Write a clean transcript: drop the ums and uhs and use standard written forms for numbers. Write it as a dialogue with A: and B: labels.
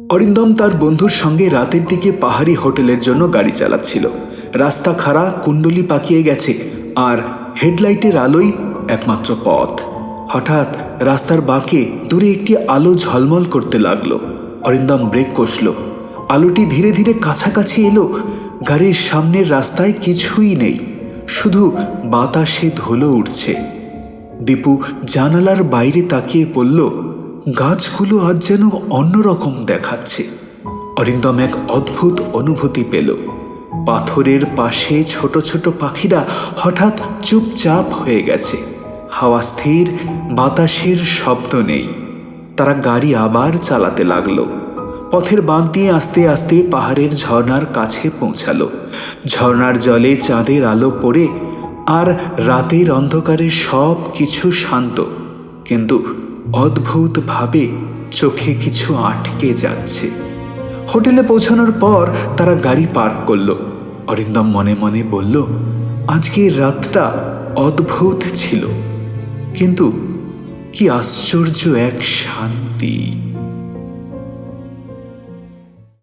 A: অরিন্দম তার বন্ধুর সঙ্গে রাতের দিকে পাহাড়ি হোটেলের জন্য গাড়ি চালাচ্ছিল। রাস্তা খাড়া, কুণ্ডলি পাকিয়ে গেছে, আর হেডলাইটের আলোই একমাত্র পথ। হঠাৎ রাস্তার বাঁকে দূরে একটি আলো ঝলমল করতে লাগলো। অরিন্দম ব্রেক কষল। আলোটি ধীরে ধীরে কাছাকাছি এলো। গাড়ির সামনের রাস্তায় কিছুই নেই, শুধু বাতাসে ধুলো উঠছে। দীপু জানালার বাইরে তাকিয়ে বলল, গাছগুলো আজ যেন অন্যরকম দেখাচ্ছে। অরিন্দম এক অদ্ভুত অনুভূতি পেল। পাথরের পাশে ছোট ছোট পাখিরা হঠাৎ চুপচাপ হয়ে গেছে। হাওয়া স্থির, বাতাসের শব্দ নেই। তারা গাড়ি আবার চালাতে লাগলো। পথের বাঁক দিয়ে আস্তে আস্তে পাহাড়ের ঝর্ণার কাছে পৌঁছালো। ঝর্ণার জলে চাঁদের আলো পড়ে আর রাতের অন্ধকারে সব কিছু শান্ত, কিন্তু অদ্ভুতভাবে চোখে কিছু আটকে যাচ্ছে। হোটেলে পৌঁছানোর পর তারা গাড়ি পার্ক করলো। অরিন্দম মনে মনে বলল, আজকের রাতটা অদ্ভুত ছিল, কিন্তু কি আশ্চর্য এক শান্তি।